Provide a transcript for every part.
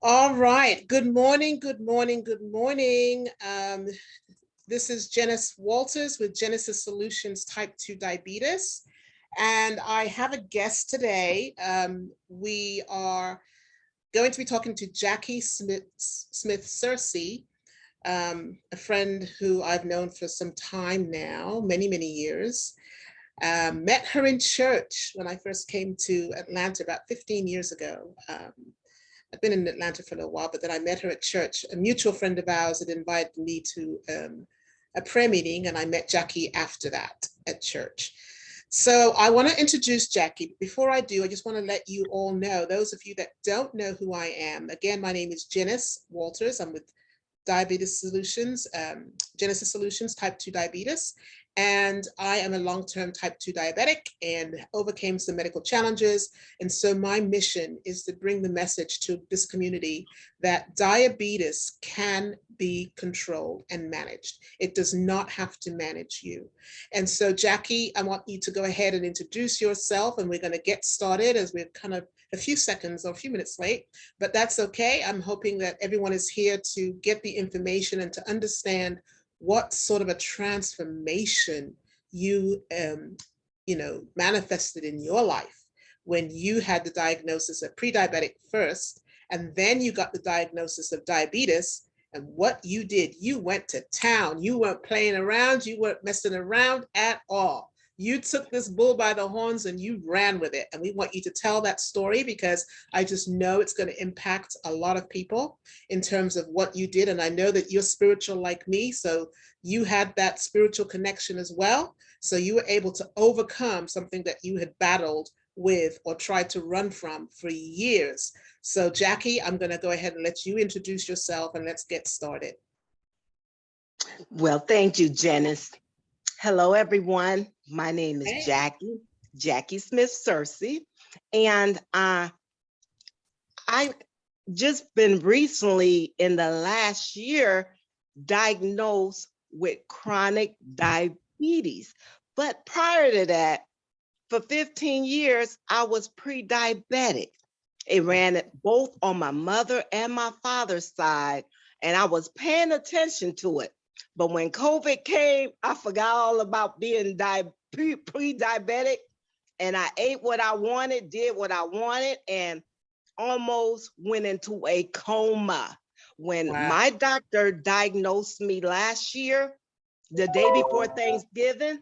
All right. Good morning. Good morning. Good morning. This is Janice Walters with Jenisys Solutions Type 2 Diabetes. And I have a guest today. We are going to be talking to Jackie Smith Searcy, a friend who I've known for some time now, many, many years. Met her in church when I first came to Atlanta about 15 years ago. I've been in Atlanta for a little while, but then I met her at church. A mutual friend of ours had invited me to a prayer meeting, and I met Jackie after that at church. So I want to introduce Jackie. Before I do, I just want to let you all know, those of you that don't know who I am, again, my name is Jenisys Walters. I'm with Diabetes Solutions, Jenisys Solutions Type 2 Diabetes. And I am a long-term type 2 diabetic and overcame some medical challenges. And so my mission is to bring the message to this community that diabetes can be controlled and managed. It does not have to manage you. And so Jackie, I want you to go ahead and introduce yourself, and we're going to get started as we're kind of a few seconds or a few minutes late, but that's okay. I'm hoping that everyone is here to get the information and to understand what sort of a transformation you manifested in your life when you had the diagnosis of pre-diabetic first, and then you got the diagnosis of diabetes. And what you did, you went to town. You weren't playing around. You weren't messing around at all. You took this bull by the horns and you ran with it. And we want you to tell that story, because I just know it's going to impact a lot of people in terms of what you did. And I know that you're spiritual like me. So you had that spiritual connection as well. So you were able to overcome something that you had battled with or tried to run from for years. So Jackie, I'm going to go ahead and let you introduce yourself, and let's get started. Well, thank you, Janice. Hello, everyone. My name is Jackie Smith Searcy, and I just been recently in the last year diagnosed with chronic diabetes. But prior to that, for 15 years, I was pre-diabetic. It ran both on my mother and my father's side, and I was paying attention to it. But when COVID came, I forgot all about being pre-diabetic, and I ate what I wanted, did what I wanted, and almost went into a coma. When my doctor diagnosed me last year, the day before Thanksgiving,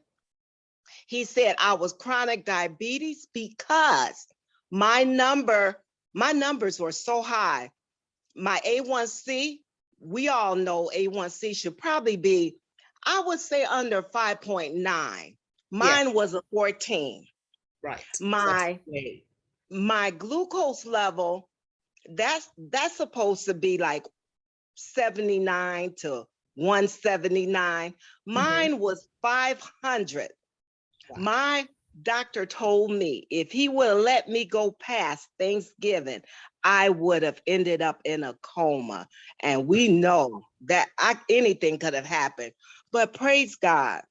he said I was chronic diabetes because my numbers were so high. My A1C, we all know A1C should probably be, I would say, under 5.9. Mine was a 14. Right. My glucose level, that's supposed to be like 79 to 179. Mine was 500. Wow. My doctor told me if he would have let me go past Thanksgiving, I would have ended up in a coma. And we know that anything could have happened. But praise God,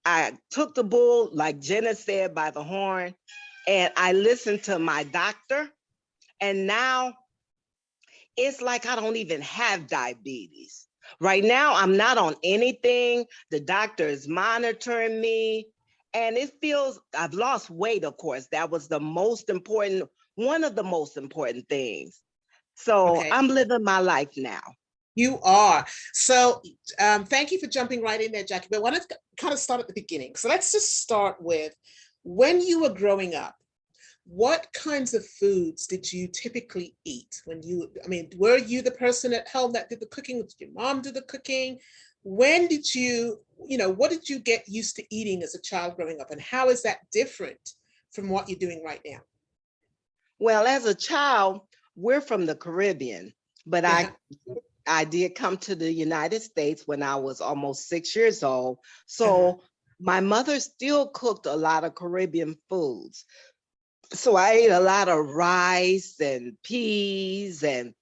I took the bull, like Jenna said, by the horn, and I listened to my doctor. And now it's like I don't even have diabetes. Right now, I'm not on anything. The doctor is monitoring me. And it feels, I've lost weight, of course. That was the most important, one of the most important things. So I'm living my life now. You are. So thank you for jumping right in there, Jackie. But I want to kind of start at the beginning. So let's just start with, when you were growing up, what kinds of foods did you typically eat when were you the person at home that did the cooking? Did your mom do the cooking? When did what did you get used to eating as a child growing up, and how is that different from what you're doing right now? Well, as a child, we're from the Caribbean, but I did come to the United States when I was almost 6 years old. So my mother still cooked a lot of Caribbean foods. So I ate a lot of rice and peas and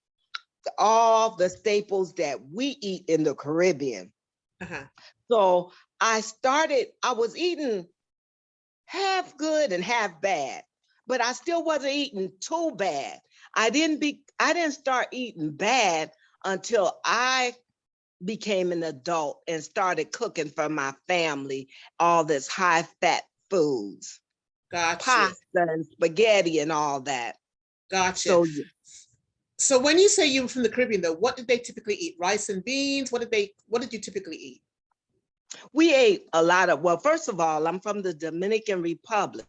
all the staples that we eat in the Caribbean. So I was eating half good and half bad, but I still wasn't eating too bad. I didn't start eating bad until I became an adult and started cooking for my family all this high fat foods, Gotcha. pasta and spaghetti and all that. Gotcha. So So when you say you were from the Caribbean, though, what did they typically eat? Rice and beans? What did you typically eat? we ate a lot of, well, first of all, I'm from the Dominican Republic,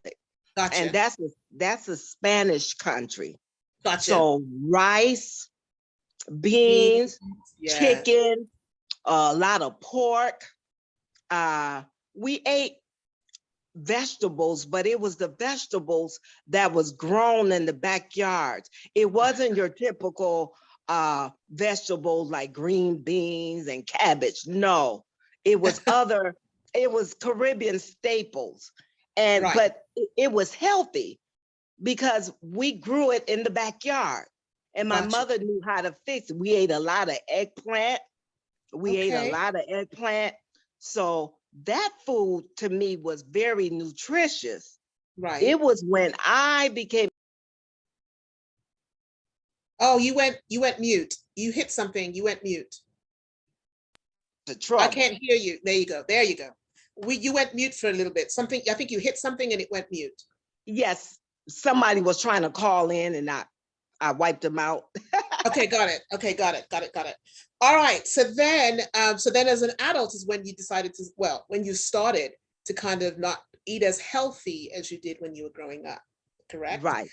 and Gotcha. that's a Spanish country. Gotcha. So rice, Beans. beans, Yeah. chicken, a lot of pork. We ate vegetables, but it was the vegetables that was grown in the backyard. It wasn't your typical vegetables like green beans and cabbage. No, it was other, it was Caribbean staples. And Right. but it was healthy because we grew it in the backyard. And my Gotcha. mother knew how to fix it. We ate a lot of eggplant. We ate a Okay. lot of eggplant. So that food to me was very nutritious. Right. It was when I became Oh, you went mute. You hit something, you went mute. to I can't trouble. hear you. There you go. There you go. You went mute for a little bit. Something, I think you hit something and it went mute. Yes, somebody was trying to call in and I wiped them out. Okay, got it. Okay, got it. Got it. Got it. All right. So then as an adult is when you decided to, well, when you started to kind of not eat as healthy as you did when you were growing up, correct? Right.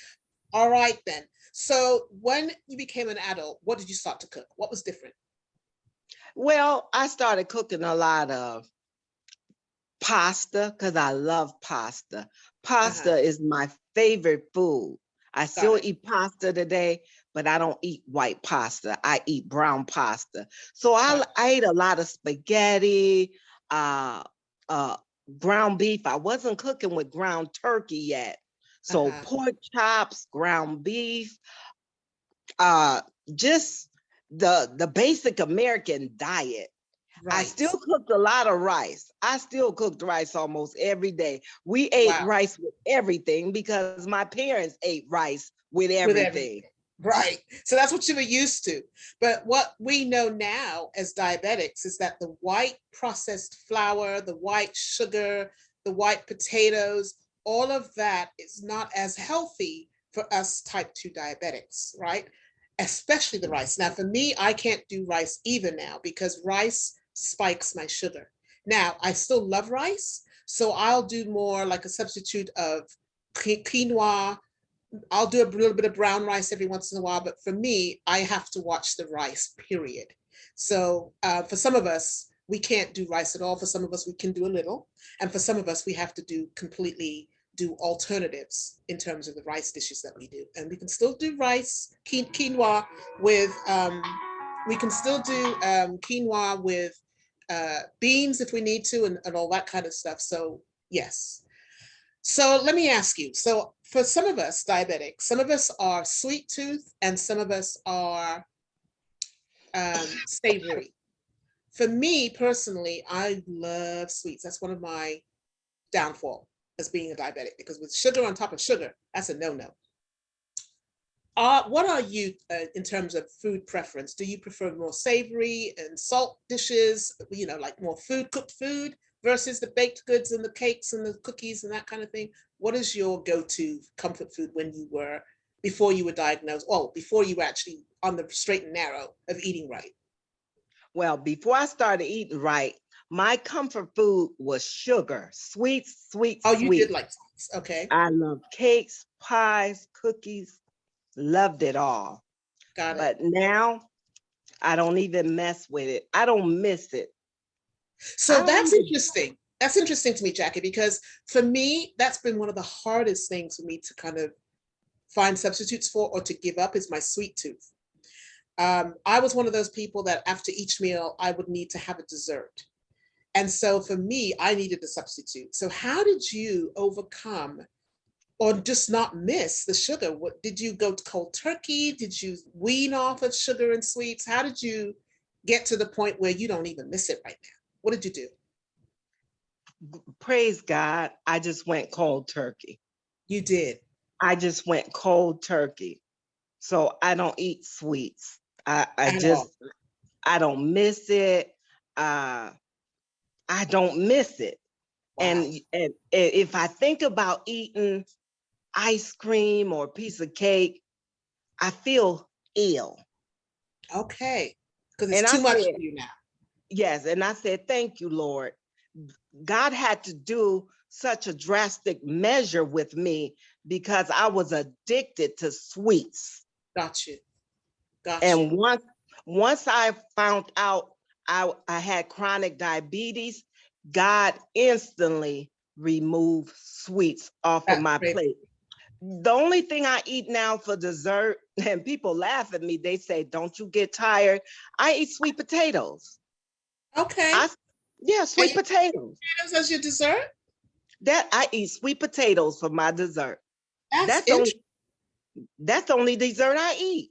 All right then. So when you became an adult, what did you start to cook? What was different? Well, I started cooking a lot of pasta because I love pasta. Uh-huh. Pasta is my favorite food. I Got still it. eat pasta today, but I don't eat white pasta. I eat brown pasta. So Got I ate a lot of spaghetti, uh, uh, ground beef. I wasn't cooking with ground turkey yet. it. So Uh-huh. pork chops, ground beef, uh, just the basic American diet. I Right. still cooked a lot of rice. I still cooked rice almost every day. We ate Wow. rice with everything because my parents ate rice with With everything. everything. Right. So that's what you were used to. But what we know now as diabetics is that the white processed flour, the white sugar, the white potatoes, all of that is not as healthy for us type 2 diabetics, right? Especially the rice. Now, for me, I can't do rice either now because rice spikes my sugar. Now, I still love rice. So I'll do more like a substitute of quinoa. I'll do a little bit of brown rice every once in a while, but for me, I have to watch the rice, period. So for some of us, we can't do rice at all. For some of us, we can do a little. And for some of us, we have to do alternatives in terms of the rice dishes that we do. And we can still do rice, quinoa with, we can still do quinoa with beans if we need to and all that kind of stuff. So yes. So let me ask you. So for some of us diabetics, some of us are sweet tooth and some of us are savory. For me personally, I love sweets. That's one of my downfall as being a diabetic because with sugar on top of sugar, that's a no-no. What are you in terms of food preference? Do you prefer more savory and salt dishes, like more cooked food versus the baked goods and the cakes and the cookies and that kind of thing? What is your go-to comfort food before you were diagnosed? Well, before you were actually on the straight and narrow of eating right? Well, before I started eating right, my comfort food was sugar, sweets, sweets, Oh, you did sweets. like sweets. Okay, I love cakes, pies, cookies, loved it all. got it. But now I don't even mess with it. I don't miss it. I So don't that's even, interesting. That's interesting to me, Jackie, because for me, that's been one of the hardest things for me to kind of find substitutes for or to give up is my sweet tooth. I was one of those people that after each meal, I would need to have a dessert. And so for me, I needed a substitute. So how did you overcome or just not miss the sugar? What did you go to cold turkey? Did you wean off of sugar and sweets? How did you get to the point where you don't even miss it right now? What did you do? praise God, I just went cold turkey. You did. I just went cold turkey. So I don't eat sweets. I At all. I don't miss it. I don't miss it. Wow. And if I think about eating ice cream or a piece of cake, I feel ill. Okay. Because And it's I too much said, for you now. yes. And I said, thank you, Lord. God had to do such a drastic measure with me because I was addicted to sweets. Got you. Got you. And once I found out I had chronic diabetes, God instantly removed sweets off of That's my great. plate. The only thing I eat now for dessert, and people laugh at me, they say, don't you get tired? I eat sweet potatoes. Okay. I Yeah, And sweet you potatoes. potatoes as your dessert? That I eat sweet potatoes for my dessert. That's That's the only interesting. that's the only dessert I eat.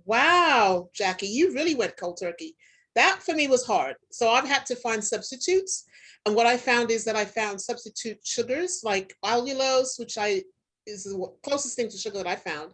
Wow, Jackie, you really went cold turkey. That for me was hard. So I've had to find substitutes. And what I found is that I found substitute sugars like allulose, which I is the closest thing to sugar that I found,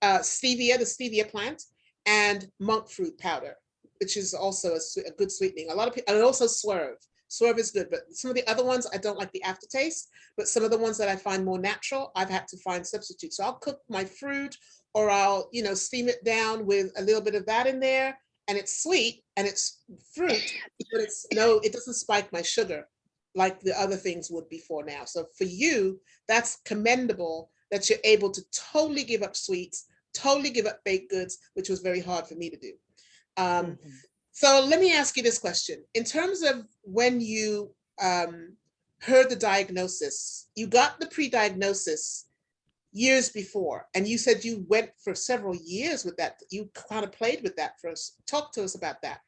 stevia, the stevia plant, and monk fruit powder, which is also a good sweetening. A lot of people, and also swerve. Swerve is good, but some of the other ones I don't like the aftertaste. But some of the ones that I find more natural, I've had to find substitutes. So I'll cook my fruit or I'll, steam it down with a little bit of that in there, and it's sweet and it's fruit, but it doesn't spike my sugar like the other things would before now. So for you, that's commendable that you're able to totally give up sweets, totally give up baked goods, which was very hard for me to do. Um, Mhm. so let me ask you this question. In terms of when you heard the diagnosis, you got the pre-diagnosis years before, and you said you went for several years with that. You kind of played with that for us. Talk to us about that.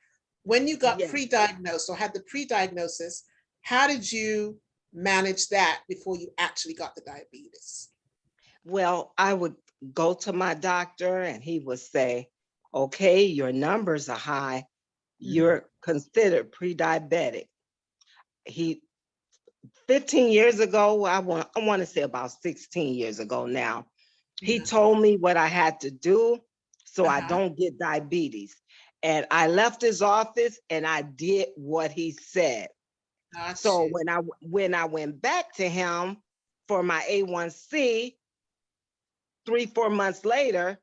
When you got Yeah. pre-diagnosed or had the pre-diagnosis, how did you manage that before you actually got the diabetes? Well, I would go to my doctor and he would say, okay, your numbers are high. Mhm. You're considered pre-diabetic. He 15 years ago, I want to say about 16 years ago now, he Yeah. told me what I had to do so I Uh-huh. don't get diabetes. And I left his office and I did what he said. Got So you. when I went back to him for my A1C 3, 4 months later,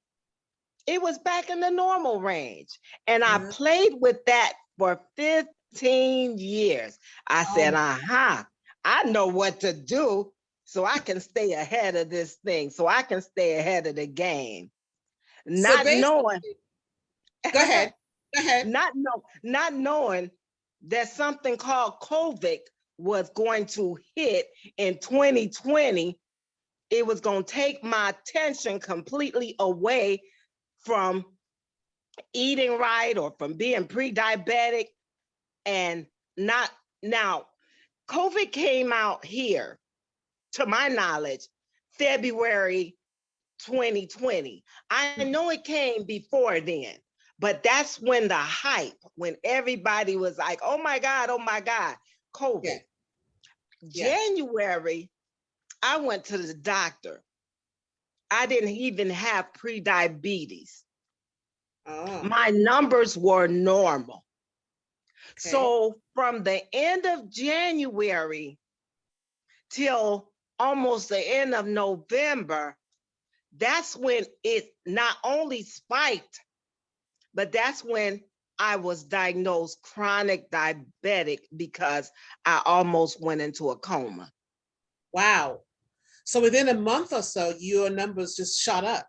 it was back in the normal range. And I Uh, played with that for 15 years. I oh said, my. I know what to do so I can stay ahead of this thing, so I can stay ahead of the game. So Not basically, knowing, go ahead. Go ahead. not knowing that something called COVID was going to hit in 2020. It was going to take my attention completely away from eating right or from being pre-diabetic. And not now, COVID came out here, to my knowledge, February 2020. I know it came before then, but that's when the hype, when everybody was like, oh my God, Yeah. COVID. Yeah. January, I went to the doctor. I didn't even have pre-diabetes. Oh, My numbers were normal. okay. So from the end of January till almost the end of November, that's when it not only spiked, but that's when I was diagnosed chronic diabetic because I almost went into a coma. Wow. So within a month or so, your numbers just shot up.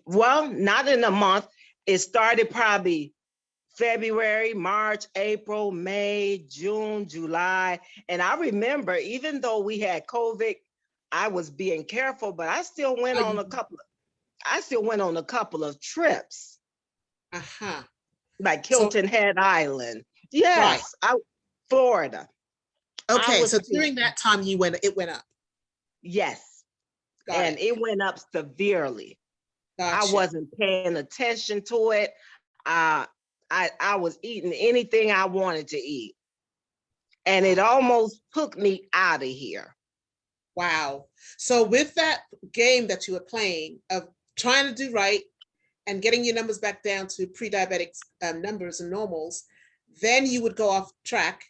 Well, not in a month. It started probably February, March, April, May, June, July. And I remember, even though we had COVID, I was being careful, but Oh, you, I still went on a couple of trips, uh-huh. like So, Hilton Head Island. right. Yes, Florida. I Okay. was So still, during that time, it went up. yes. Got And it. it went up severely. I Gotcha. wasn't paying attention to it. Uh, I was eating anything I wanted to eat. And it Uh, almost took me out of here. wow. So with that game that you were playing of trying to do right and getting your numbers back down to pre-diabetic numbers and normals, then you would go off track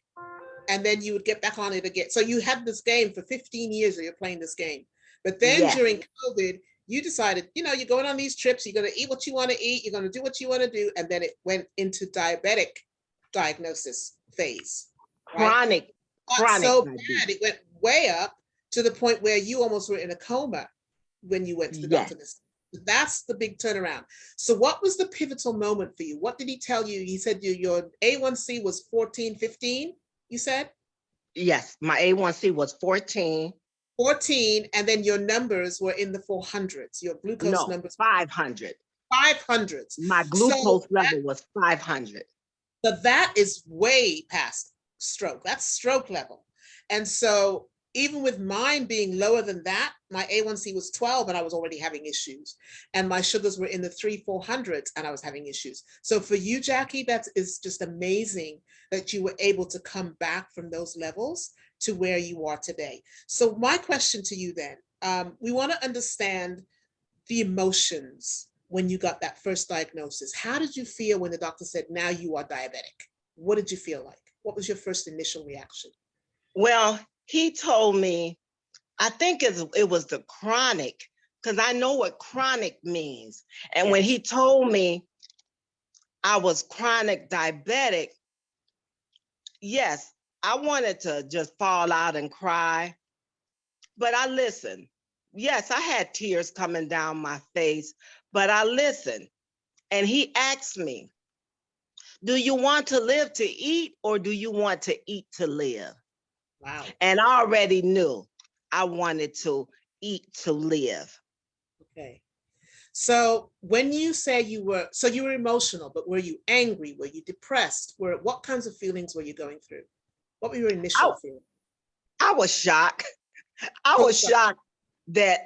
and then you would get back on it again. So you had this game for 15 years that you're playing this game. But then Yes, during COVID, you decided, you're going on these trips, you're going to eat what you want to eat, you're going to do what you want to do. And then it went into diabetic diagnosis phase, right? chronic, Not chronic so diabetes. bad. It went way up to the point where you almost were in a coma when you went to the Yes. doctor. That's the big turnaround. So what was the pivotal moment for you? What did he tell you? He said your A1C was 14, 15, you said? Yes, my A1C was 14. 14, and then your numbers were in the 400s, your glucose No, numbers, 500. 500s. My So glucose level was 500. that is way past stroke. That's stroke level. And so even with mine being lower than that, my A1C was 12 and I was already having issues. And my sugars were in the 300-400s and I was having issues. So for you, Jackie, that is just amazing that you were able to come back from those levels to where you are today. So my question to you then, we want to understand the emotions when you got that first diagnosis. How did you feel when the doctor said, now you are diabetic? What did you feel like? What was your first initial reaction? Well, he told me, I think it was the chronic, because I know what chronic means. And when he Yes. told me I was chronic diabetic, yes, I wanted to just fall out and cry, but I listened. Yes, I had tears coming down my face, but I listened. And he asked me, do you want to live to eat or do you want to eat to live? Wow. And I already knew I wanted to eat to live. Okay. So when you say you were emotional, but were you angry? Were you depressed? What kinds of feelings were you going through? What were your I, initial feelings? I was shocked. I Oh, was shocked that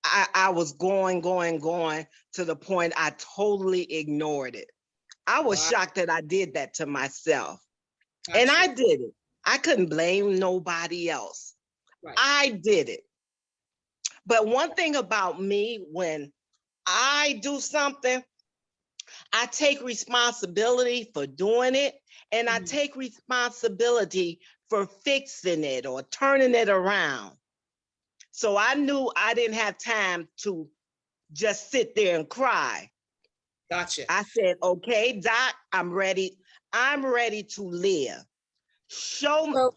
I was going to the point I totally ignored it. I was wow. shocked that I did that to myself. And Got I you. did it. I couldn't blame nobody else. Right. I did it. But one thing about me, when I do something, I take responsibility for doing it, and I Mhm. take responsibility for fixing it or turning it around. So I knew I didn't have time to just sit there and cry. Gotcha. I said, okay, Doc, I'm ready. I'm ready to live. Show me. So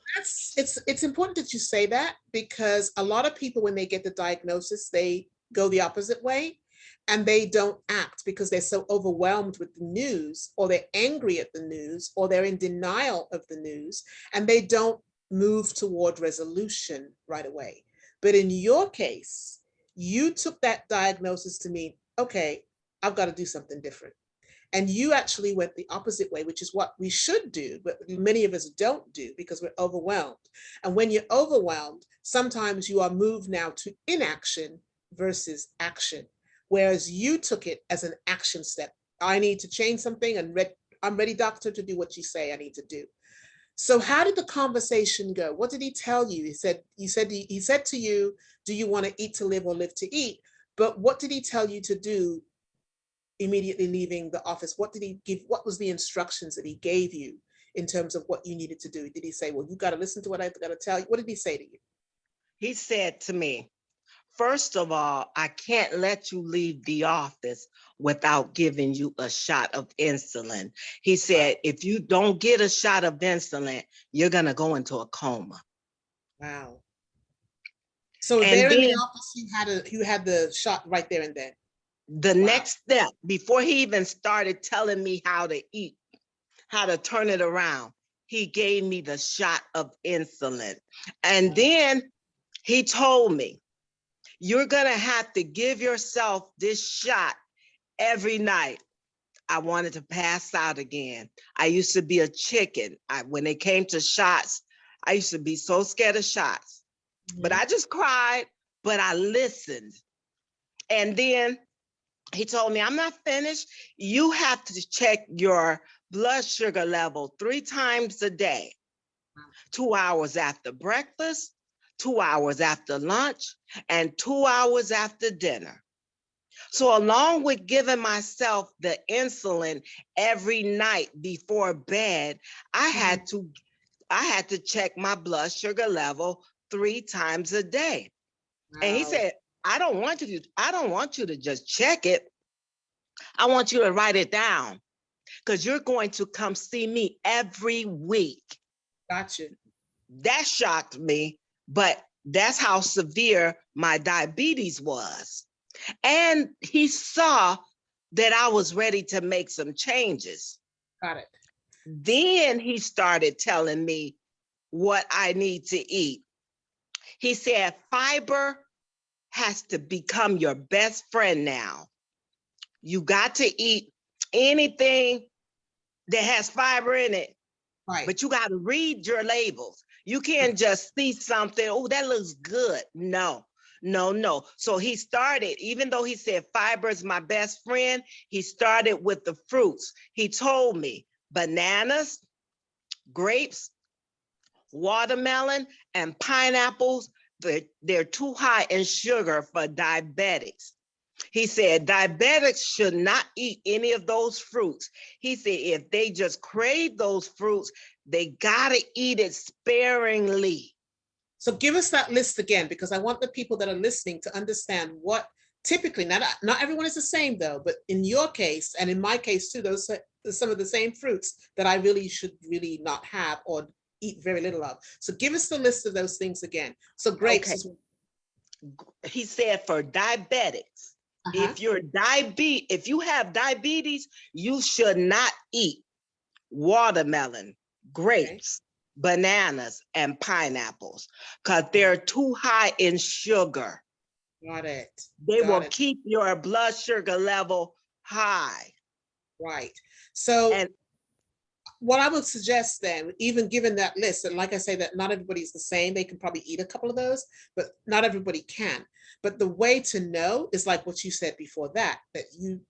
it's important that you say that, because a lot of people, when they get the diagnosis, they go the opposite way and they don't act because they're so overwhelmed with the news, or they're angry at the news, or they're in denial of the news, and they don't move toward resolution right away. But in your case, you took that diagnosis to mean, okay, I've got to do something different. And you actually went the opposite way, which is what we should do, but many of us don't do because we're overwhelmed. And when you're overwhelmed, sometimes you are moved now to inaction versus action. Whereas you took it as an action step. I need to change something, and I'm ready, doctor, to do what you say I need to do. So how did the conversation go? What did he tell you? He said to you, do you want to eat to live or live to eat? But what did he tell you to do immediately leaving the office? What did he give? What was the instructions that he gave you in terms of what you needed to do? Did he say, well, you got to listen to what I've got to tell you? What did he say to you? He said to me, first of all, I can't let you leave the office without giving you a shot of insulin. He Wow. said, if you don't get a shot of insulin, you're going to go into a coma. Wow. So And there in the then office, you had the shot right there and then. the Wow. next step, before he even started telling me how to eat, how to turn it around, he gave me the shot of insulin. And Wow. then he told me, you're going to have to give yourself this shot every night. I wanted to pass out again. I used to be a chicken. When it came to shots, I used to be so scared of shots. But Mhm. I just cried, but I listened. And then he told me, I'm not finished. You have to check your blood sugar level 3 times a day, 2 hours after breakfast, 2 hours after lunch, and 2 hours after dinner. So along with giving myself the insulin every night before bed, I had to check my blood sugar level 3 times a day. And he Wow. said, I don't want you to just check it. I want you to write it down because you're going to come see me every week. Gotcha. That shocked me, but that's how severe my diabetes was. And he saw that I was ready to make some changes. Got it. Then he started telling me what I need to eat. He said, fiber has to become your best friend now. You got to eat anything that has fiber in it, Right. but you got to read your labels. You can't just see something, oh, that looks good. No. So he started, even though he said fiber is my best friend, he started with the fruits. He told me bananas, grapes, watermelon, and pineapples, they're too high in sugar for diabetics. He said diabetics should not eat any of those fruits. He said if they just crave those fruits, they gotta eat it sparingly. So give us that list again, because I want the people that are listening to understand what typically, not everyone is the same though, but in your case, and in my case too, those are some of the same fruits that I really should really not have or eat very little of. So give us the list of those things again. So grapes Okay. is, He said for diabetics, if you have diabetes, you should not eat watermelon, grapes, bananas, and pineapples because they're too high in sugar. got it. They Got will it. keep your blood sugar level high. Right. So And what I would suggest then, even given that list, and like I say, that not everybody's the same, they can probably eat a couple of those, but not everybody can. But the way to know is like what you said before that you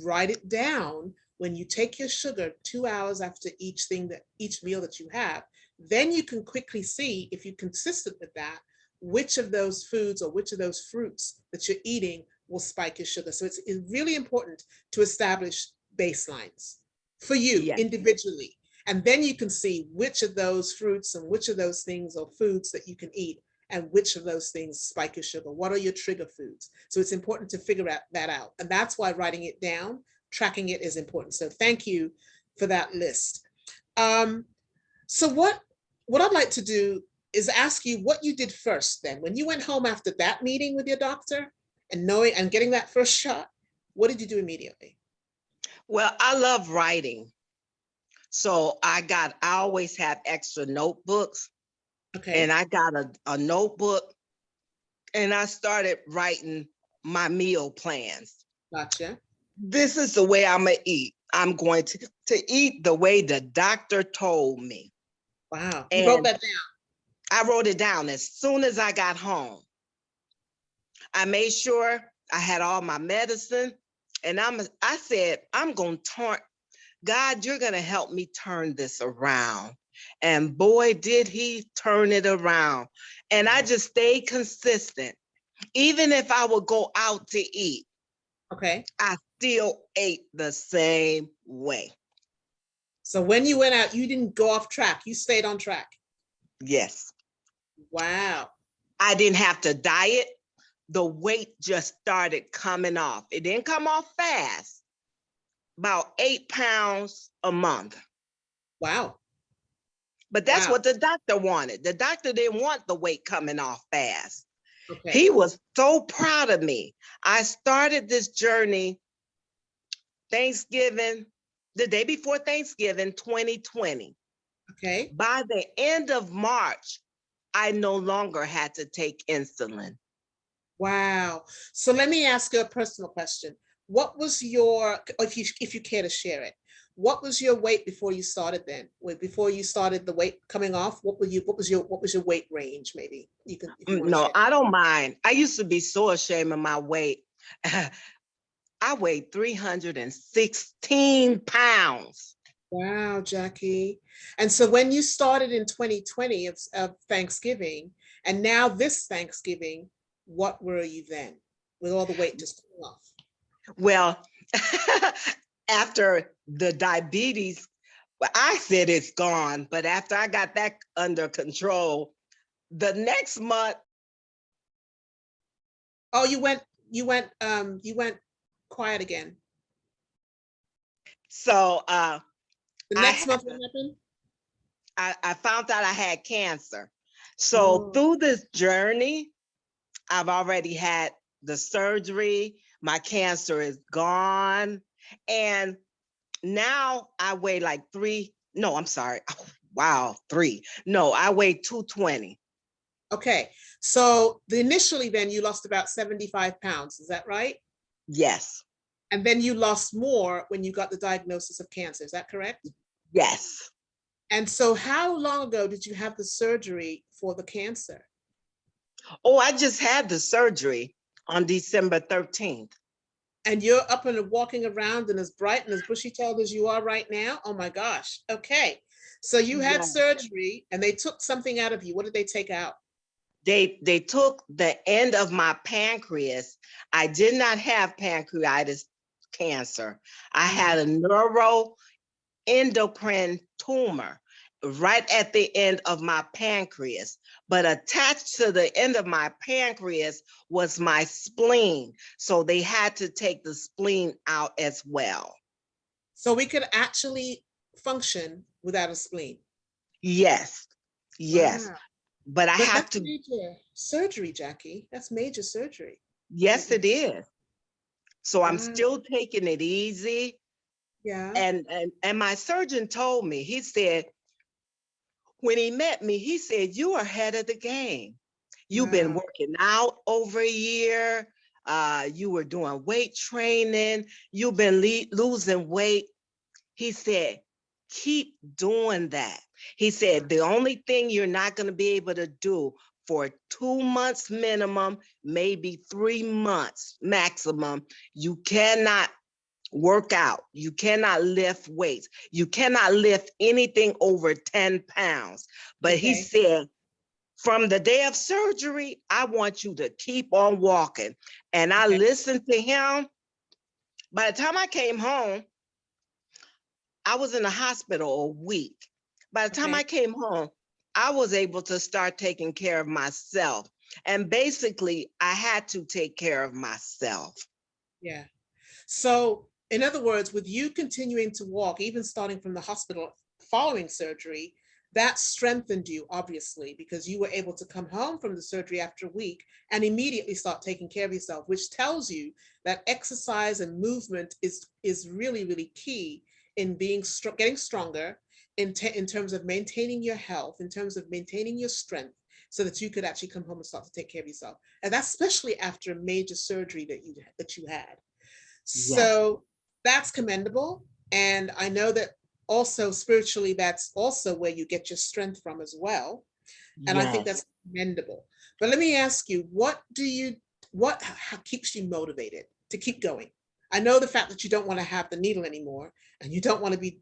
write it down when you take your sugar 2 hours after each meal that you have, then you can quickly see if you're consistent with that, which of those foods or which of those fruits that you're eating will spike your sugar. So it's really important to establish baselines for you yes, individually. And then you can see which of those fruits and which of those things or foods that you can eat and which of those things spike your sugar. What are your trigger foods? So it's important to figure that out. And that's why writing it down, tracking it is important. So thank you for that list. So what I'd like to do is ask you what you did first then. When you went home after that meeting with your doctor and knowing and getting that first shot, what did you do immediately? well, I love writing. So I always have extra notebooks, Okay, and I got a notebook, and I started writing my meal plans. gotcha. This is the way I'm gonna eat. I'm going to eat the way the doctor told me. Wow, you wrote And that down. I wrote it down as soon as I got home. I made sure I had all my medicine, and I said, I'm gonna turn, God, you're gonna help me turn this around. And boy, did he turn it around. And I just stayed consistent. Even if I would go out to eat, Okay. I still ate the same way. So when you went out, you didn't go off track. You stayed on track. Yes. Wow. I didn't have to diet. The weight just started coming off. It didn't come off fast, about 8 pounds a month. Wow. But that's Wow. what the doctor wanted. The doctor didn't want the weight coming off fast. Okay. He was so proud of me. I started this journey Thanksgiving, the day before Thanksgiving, 2020. Okay. By the end of March, I no longer had to take insulin. Wow. So let me ask you a personal question. What was your, if you care to share it, what was your weight before you started then? Before you started the weight coming off, what was your weight range maybe? You can, if you want to No, share. I don't mind. I used to be so ashamed of my weight. I weighed 316 pounds. Wow, Jackie. And so when you started in 2020 of Thanksgiving, and now this Thanksgiving, what were you then with all the weight just coming off? Well, after the diabetes, well, I said it's gone, but after I got that under control, the next month, Oh, you went quiet again. so The I next had, month, what happened? I found out I had cancer. So Oh, through this journey, I've already had the surgery. My cancer is gone. And now I weigh like no, I'm sorry. Wow, 3. No, I weigh 220. okay. So initially then you lost about 75 pounds, is that right? Yes, And then you lost more when you got the diagnosis of cancer, is that correct? yes. And so how long ago did you have the surgery for the cancer? Oh, I just had the surgery on December 13th. And you're up and walking around and as bright and as bushy-tailed as you are right now? Oh my gosh. Okay. So you had Yeah. surgery and they took something out of you. What did they take out? They took the end of my pancreas. I did not have pancreatic cancer. I had a neuroendocrine tumor right at the end of my pancreas. But attached to the end of my pancreas was my spleen. So they had to take the spleen out as well. So we could actually function without a spleen. Yes, yes. Wow. But I But have that's to, major surgery, Jackie. That's major surgery. yes, That you, it is. So I'm wow. still taking it easy. Yeah. And my surgeon told me, he said, when he met me, he said, you are ahead of the game. You've been Wow. working out over a year. You were doing weight training. You've been losing weight. He said, keep doing that. He said, the only thing you're not going to be able to do for 2 months minimum, maybe 3 months maximum, you cannot work out. You cannot lift weights. You cannot lift anything over 10 pounds. But he Okay. said, from the day of surgery, I want you to keep on walking. And I Okay. listened to him. By the time I came home, I was in the hospital a week. By the time Okay. I came home, I was able to start taking care of myself. And basically, I had to take care of myself. Yeah. So, in other words, with you continuing to walk, even starting from the hospital following surgery, that strengthened you, obviously, because you were able to come home from the surgery after a week and immediately start taking care of yourself, which tells you that exercise and movement is really, really key in getting stronger in terms of maintaining your health, in terms of maintaining your strength, so that you could actually come home and start to take care of yourself. And that's especially after a major surgery that you had. Yes, So that's commendable. And I know that also spiritually, that's also where you get your strength from as well. And I think yes. that's commendable. But let me ask you, what keeps you motivated to keep going? I know the fact that you don't want to have the needle anymore and you don't want to be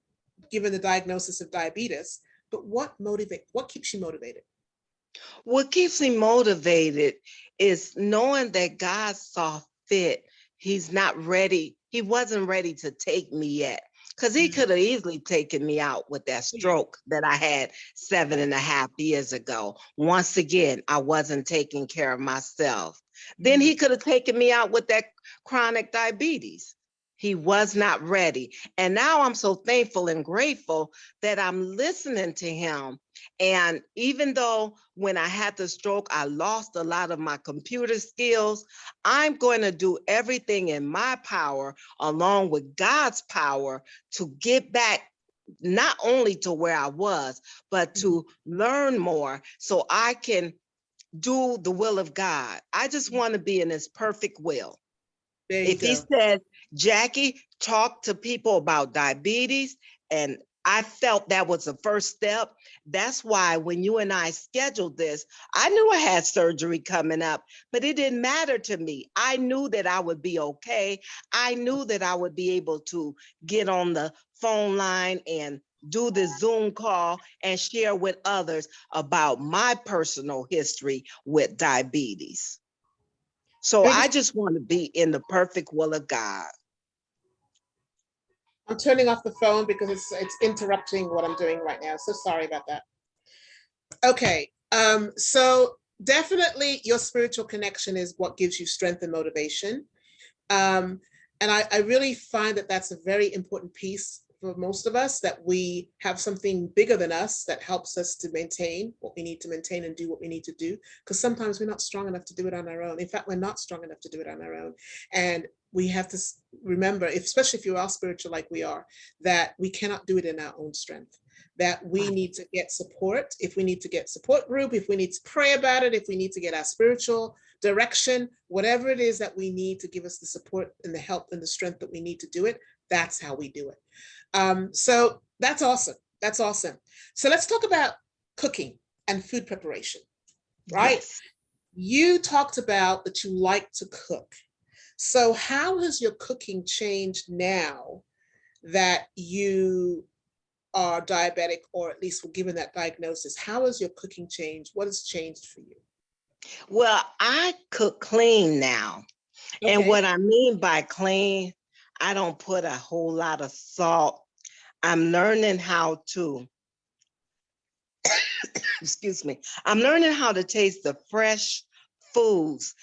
given the diagnosis of diabetes, but what keeps you motivated? What keeps me motivated is knowing that God saw fit. He's not ready. He wasn't ready to take me yet. Because he Mm. could have easily taken me out with that Yeah. stroke that I had 7.5 years ago. Once again, I wasn't taking care of myself. Then Mm. he could have taken me out with that chronic diabetes. He was not ready. And now I'm so thankful and grateful that I'm listening to him. And even though when I had the stroke, I lost a lot of my computer skills, I'm going to do everything in my power, along with God's power, to get back not only to where I was, but Mhm. to learn more so I can do the will of God. I just want to be in his perfect will. There you If he go. says, Jackie, talk to people about diabetes, and I felt that was the first step. That's why when you and I scheduled this, I knew I had surgery coming up, but it didn't matter to me. I knew that I would be okay. I knew that I would be able to get on the phone line and do this Zoom call and share with others about my personal history with diabetes. So I just want to be in the perfect will of God. I'm turning off the phone because it's interrupting what I'm doing right now. So sorry about that. Okay. So definitely your spiritual connection is what gives you strength and motivation. And I really find that that's a very important piece for most of us, that we have something bigger than us that helps us to maintain what we need to maintain and do what we need to do. Because sometimes we're not strong enough to do it on our own. In fact, we're not strong enough to do it on our own. And we have to remember, especially if you are spiritual like we are, that we cannot do it in our own strength, that we need to get support. If we need to get support group, if we need to pray about it, if we need to get our spiritual direction, whatever it is that we need to give us the support and the help and the strength that we need to do it, that's how we do it. So that's awesome. That's awesome. So let's talk about cooking and food preparation, right? Yes. You talked about that you like to cook. So how has your cooking changed now that you are diabetic, or at least were given that diagnosis? How has your cooking changed? What has changed for you? Well, I cook clean now. And Okay. what I mean by clean, I don't put a whole lot of salt. I'm learning how to, excuse me, I'm learning how to taste the fresh foods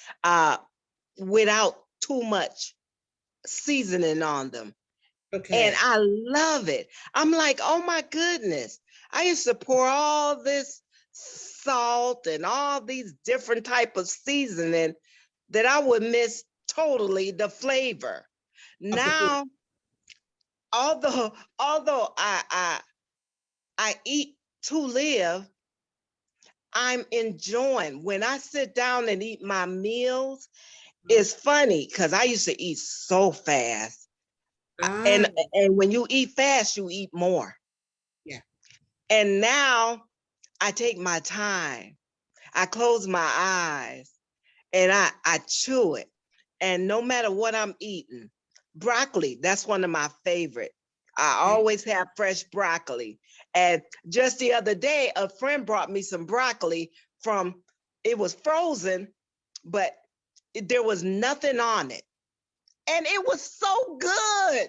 without too much seasoning on them. And Okay. I love it. I'm like, oh my goodness. I used to pour all this salt and all these different type of seasoning that I would miss totally the flavor. Of the food. Now, although I eat to live, I'm enjoying when I sit down and eat my meals. It's funny because I used to eat so fast. Ah, And when you eat fast, you eat more. yeah. And now I take my time. I close my eyes and I chew it. And no matter what I'm eating, broccoli, that's one of my favorite. I Okay. always have fresh broccoli. And just the other day, a friend brought me some broccoli from, it was frozen, but there was nothing on it. And it was so good.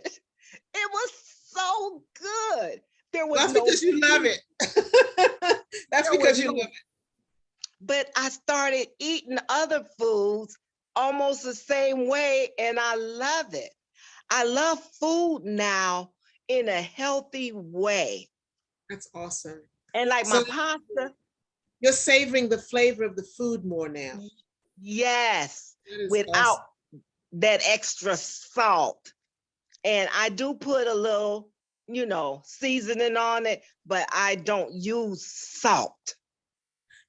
It was so good. There was That's no because you love season. it. That's There was because you love no, it. but I started eating other foods almost the same way, and I love it. I love food now in a healthy way. That's awesome. And like So my pasta, you're savoring the flavor of the food more now. yes, That is without awesome. that extra salt. And I do put a little, seasoning on it, but I don't use salt.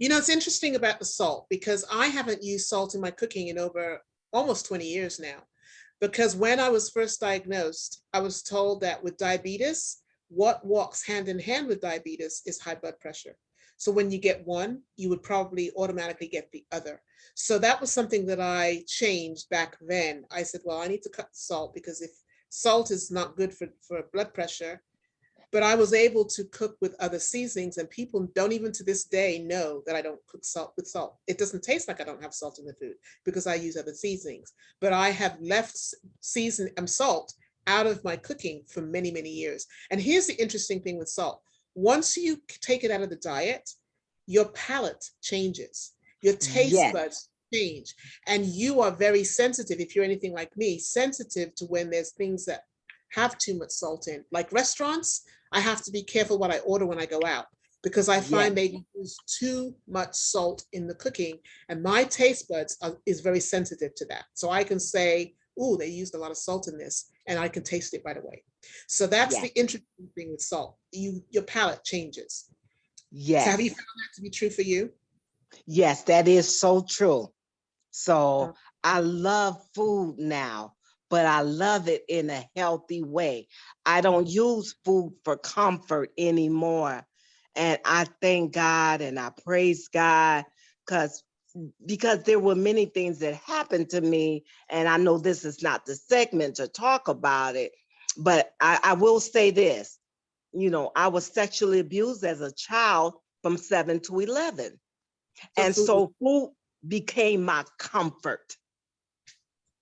You know, it's interesting about the salt because I haven't used salt in my cooking in over almost 20 years now. Because when I was first diagnosed, I was told that with diabetes, what walks hand in hand with diabetes is high blood pressure. So when you get one, you would probably automatically get the other. So that was something that I changed back then. I said, well, I need to cut the salt because if salt is not good for blood pressure, but I was able to cook with other seasonings, and people don't even to this day know that I don't cook salt with salt. It doesn't taste like I don't have salt in the food because I use other seasonings, but I have left salt out of my cooking for many, many years. And here's the interesting thing with salt. Once you take it out of the diet, your palate changes, your taste Yes, buds change, and you are very sensitive, if you're anything like me, sensitive to when there's things that have too much salt in. Like restaurants, I have to be careful what I order when I go out because I yes, find they use too much salt in the cooking, and my taste buds is very sensitive to that. So I can say, "Ooh, they used a lot of salt in this," and I can taste it right away. So that's yes, the interesting thing with salt. Your palate changes. So have you yes, found that to be true for you? yes, that is so true. Uh, So I love food now, but I love it in a healthy way. I don't use food for comfort anymore. And I thank God and I praise God because there were many things that happened to me. And I know this is not the segment to talk about it, but I will say this, I was sexually abused as a child from 7 to 11. so And food. so food became my comfort.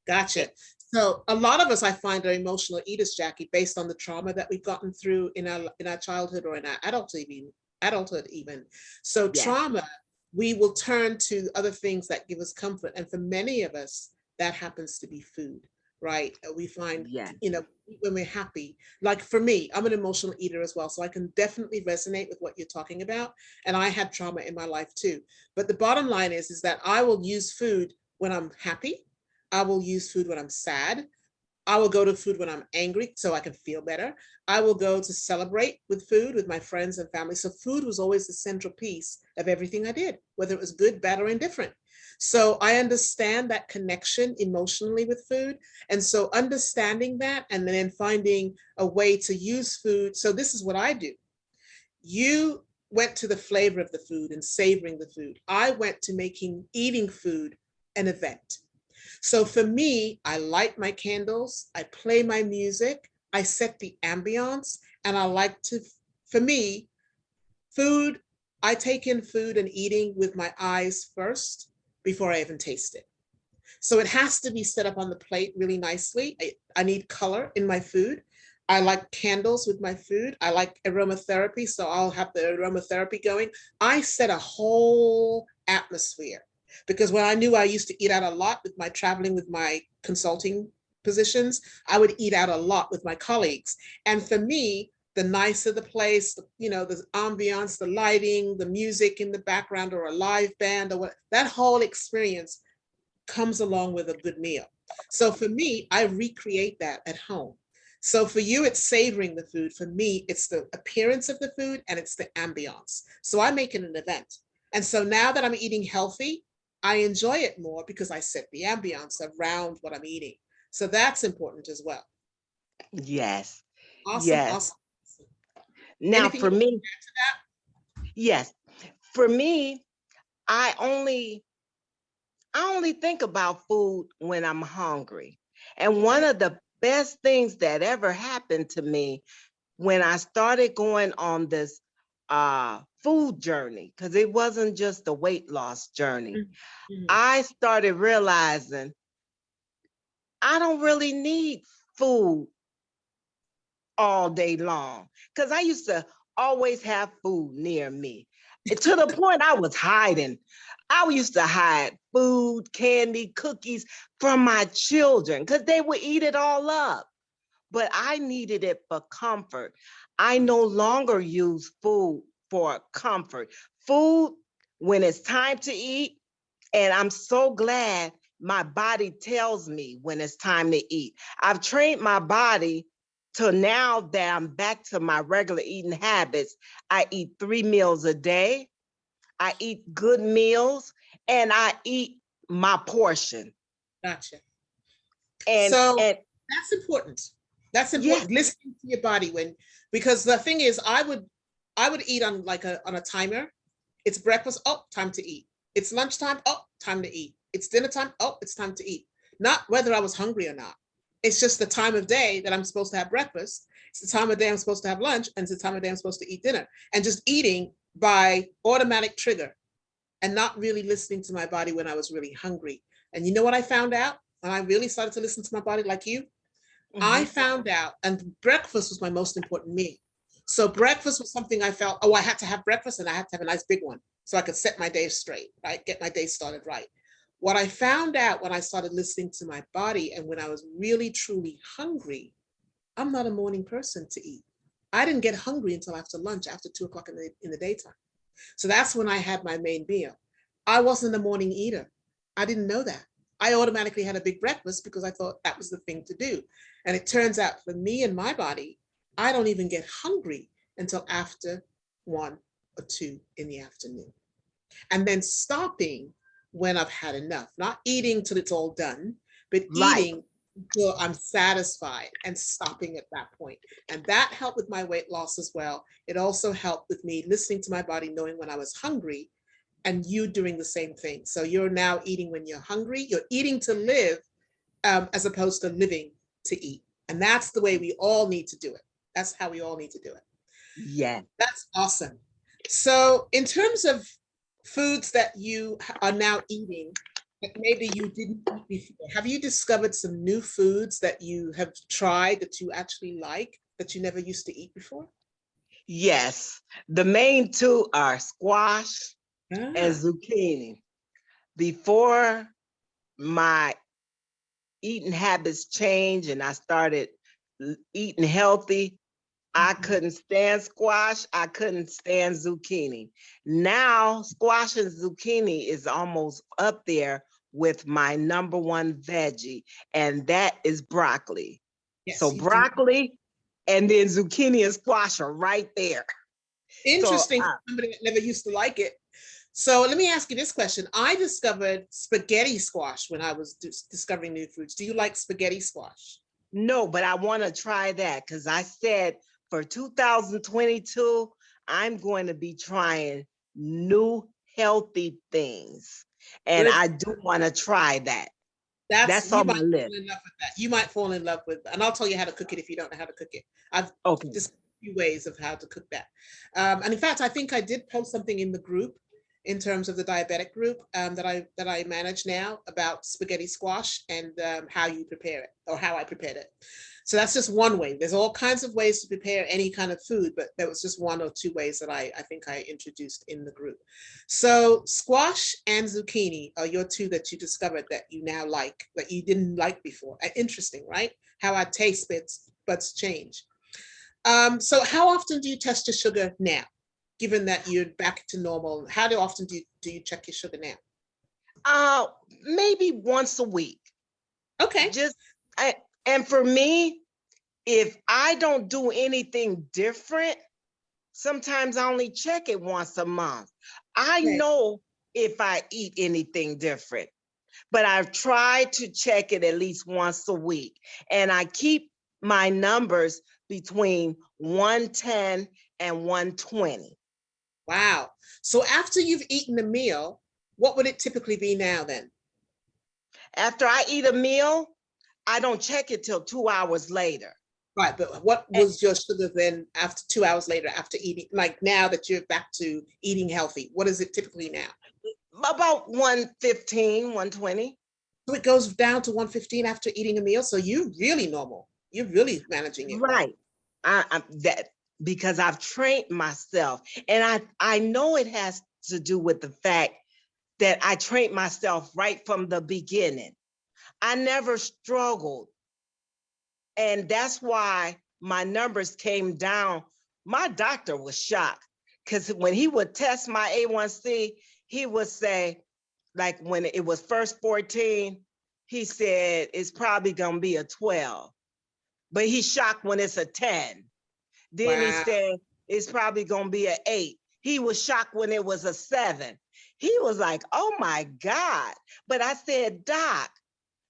Gotcha. So a lot of us, I find, are emotional eaters, Jackie, based on the trauma that we've gotten through in our childhood or in our adulthood even. So Yes, trauma, we will turn to other things that give us comfort. And for many of us, that happens to be food, right? We find, yes, when we're happy, like for me, I'm an emotional eater as well. So I can definitely resonate with what you're talking about. And I had trauma in my life too. But the bottom line is that I will use food when I'm happy. I will use food when I'm sad. I will go to food when I'm angry so I can feel better. I will go to celebrate with food with my friends and family. So food was always the central piece of everything I did, whether it was good, bad, or indifferent. So I understand that connection emotionally with food. And so understanding that and then finding a way to use food. So this is what I do. You went to the flavor of the food and savoring the food. I went to making eating food an event. So for me, I light my candles, I play my music, I set the ambiance, and I like to, for me, food, I take in food and eating with my eyes first before I even taste it. So it has to be set up on the plate really nicely. I need color in my food. I like candles with my food. I like aromatherapy, so I'll have the aromatherapy going. I set a whole atmosphere because when I knew I used to eat out a lot with my traveling with my consulting positions, I would eat out a lot with my colleagues. And for me, the nicer the place, the ambiance, the lighting, the music in the background, or a live band, or what, that whole experience comes along with a good meal. So for me, I recreate that at home. So for you, it's savoring the food. For me, it's the appearance of the food and it's the ambiance. So I make it an event. And so now that I'm eating healthy, I enjoy it more because I set the ambiance around what I'm eating. So that's important as well. yes, Awesome, yes. awesome. Now, Anything you for want me, to add yes, for me, I only I only think about food when I'm hungry. And to one that? of the best things that ever happened to me when I started going on this food journey, because it wasn't just a weight loss journey, Mhm, mhm. I started realizing I don't really need food all day long. Because I used to always have food near me. To the point I was hiding. I used to hide food, candy, cookies from my children because they would eat it all up. But I needed it for comfort. I no longer use food for comfort. Food, when it's time to eat, and I'm so glad my body tells me when it's time to eat. I've trained my body to now that I'm back to my regular eating habits. I eat 3 meals a day. I eat good meals and I eat my portion. Gotcha. And So and that's important. That's yes, important. Listening to your body because the thing is, I would eat on like on a timer. It's breakfast. Oh, time to eat. It's lunchtime. Oh, time to eat. It's dinner time. Oh, it's time to eat. Not whether I was hungry or not. It's just the time of day that I'm supposed to have breakfast. It's the time of day I'm supposed to have lunch, and it's the time of day I'm supposed to eat dinner. And just eating by automatic trigger and not really listening to my body when I was really hungry. And you know what I found out when I really started to listen to my body like you? I mhm, found out, and breakfast was my most important meal. So breakfast was something I felt, oh, I had to have breakfast and I had to have a nice big one so I could set my day straight, right? Get my day started right. What I found out when I started listening to my body and when I was really truly hungry, I'm not a morning person to eat. I didn't get hungry until after lunch, after 2 o'clock in the daytime. So that's when I had my main meal. I wasn't a morning eater. I didn't know that. I automatically had a big breakfast because I thought that was the thing to do. And it turns out for me and my body, I don't even get hungry until after 1 or 2 in the afternoon. And then stopping when I've had enough, not eating till it's all done, but right. eating until I'm satisfied and stopping at that point. And that helped with my weight loss as well. It also helped with me listening to my body, knowing when I was hungry, and you doing the same thing. So you're now eating when you're hungry. You're eating to live as opposed to living to eat. And that's the way we all need to do it. That's how we all need to do it. Yes. That's awesome. So in terms of foods that you are now eating, that maybe you didn't eat before? Have you discovered some new foods that you have tried that you actually like that you never used to eat before? Yes, the main two are squash and Ah, zucchini. Before my eating habits changed and I started eating healthy, I mhm. couldn't stand squash. I couldn't stand zucchini. Now, squash and zucchini is almost up there with my number one veggie, and that is broccoli. So Yes, you do. broccoli and then zucchini and squash are right there. So Interesting for somebody that never used to like it. So let me ask you this question. I discovered spaghetti squash when I was discovering new foods. Do you like spaghetti squash? no, but I want to try that because I said for 2022, I'm going to be trying new healthy things. And Good. I do want to try that. That's That's you on might my list. fall in love with that. You might fall in love with, and I'll tell you how to cook it if you don't know how to cook it. I've Okay. just a few ways of how to cook that. And in fact, I think I did post something in the group in terms of the diabetic group that I manage now about spaghetti squash and how you prepare it or how I prepared it. So that's just one way. There's all kinds of ways to prepare any kind of food, but there was just one or two ways that I think I introduced in the group. So squash and zucchini are your two that you discovered that you now like, that you didn't like before. Interesting, right? How our taste buds change. So how often do you test your sugar now? Given that you're back to normal, how often do you check your sugar now? Uh, Maybe once a week. Okay. Just I, and for me, if I don't do anything different, sometimes I only check it once a month. I Okay. know if I eat anything different, but I've tried to check it at least once a week. And I keep my numbers between 110 and 120. Wow. So after you've eaten a meal, what would it typically be now then? After I eat a meal, I don't check it till 2 hours later. Right, but what Eh, was your sugar then after 2 hours later after eating, like now that you're back to eating healthy? What is it typically now? About 115, 120. So it goes down to 115 after eating a meal. So you're really normal. You're really managing it well. Right. I that because I've trained myself, and I know it has to do with the fact that I trained myself right from the beginning. I never struggled, and that's why my numbers came down. My doctor was shocked because when he would test my A1C, he would say, like when it was first 14, he said it's probably gonna be a 12, but he's shocked when it's a 10. Then he Wow. said it's probably gonna be an 8. He was shocked when it was a 7. He was like, oh my God. But I said, Doc,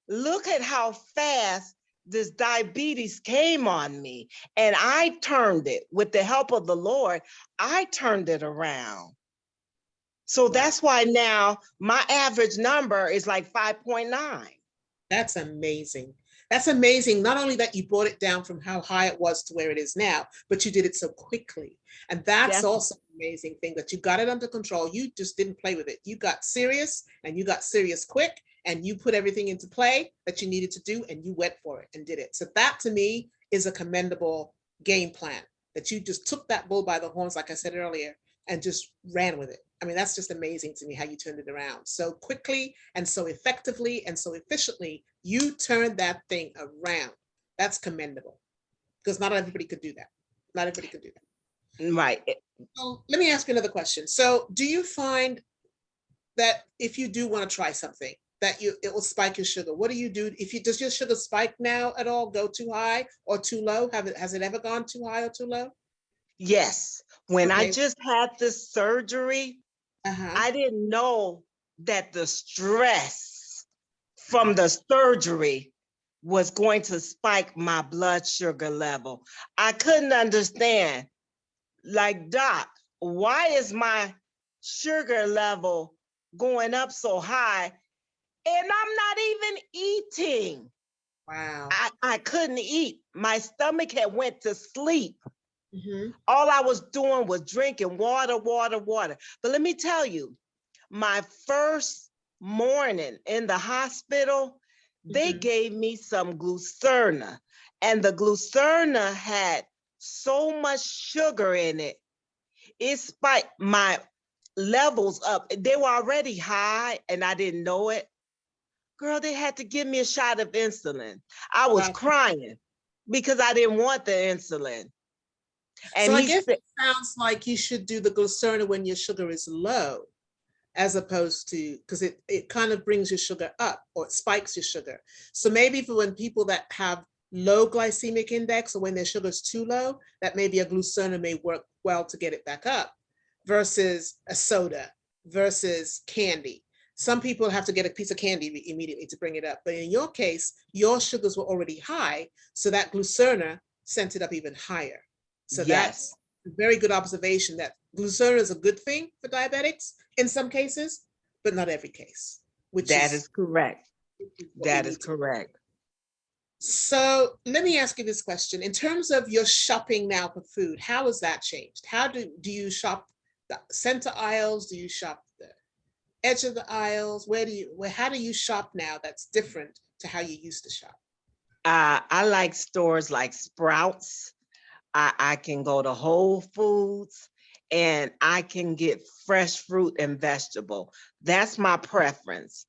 look at how fast this diabetes came on me. And I turned it with the help of the Lord, I turned it around. So Wow. that's why now my average number is like 5.9. That's amazing. That's amazing. Not only that you brought it down from how high it was to where it is now, but you did it so quickly. And that's That's also an amazing thing that you got it under control. You just didn't play with it. You got serious and you got serious quick and you put everything into play that you needed to do and you went for it and did it. So that to me is a commendable game plan that you just took that bull by the horns, like I said earlier, and just ran with it. I mean, that's just amazing to me how you turned it around so quickly and so effectively and so efficiently. You turned that thing around. That's commendable because not everybody could do that. Not everybody could do that. right. So let me ask you another question. So, do you find that if you do want to try something, that it will spike your sugar? What do you do if you does your sugar spike now at all? Go too high or too low? Has it ever gone too high or too low? Yes. When I Okay. just had this surgery, Uh-huh. I didn't know that the stress from the surgery was going to spike my blood sugar level. I couldn't understand, like, Doc, why is my sugar level going up so high and I'm not even eating? Wow. I couldn't eat. My stomach had went to sleep. Mm-hmm. All I was doing was drinking water, water, water. But let me tell you, my first morning in the hospital, they Mhm. gave me some glucerna, and the glucerna had so much sugar in it, it spiked my levels up. They were already high and I didn't know it. Girl, they had to give me a shot of insulin. I was Wow. crying because I didn't want the insulin. And So I he guess said, it sounds like you should do the Glucerna when your sugar is low, as opposed to, because it kind of brings your sugar up or it spikes your sugar. So maybe for when people that have low glycemic index or when their sugar is too low, that maybe a Glucerna may work well to get it back up versus a soda versus candy. Some people have to get a piece of candy immediately to bring it up. But in your case, your sugars were already high. So that Glucerna sent it up even higher. So that's yes, a very good observation that Glucerna is a good thing for diabetics in some cases, but not every case, which that is is correct. what we That is need to. correct. So let me ask you this question. In terms of your shopping now for food, how has that changed? How do you shop the center aisles? Do you shop the edge of the aisles? How do you shop now that's different to how you used to shop? I like stores like Sprouts. I can go to Whole Foods and I can get fresh fruit and vegetable. That's my preference.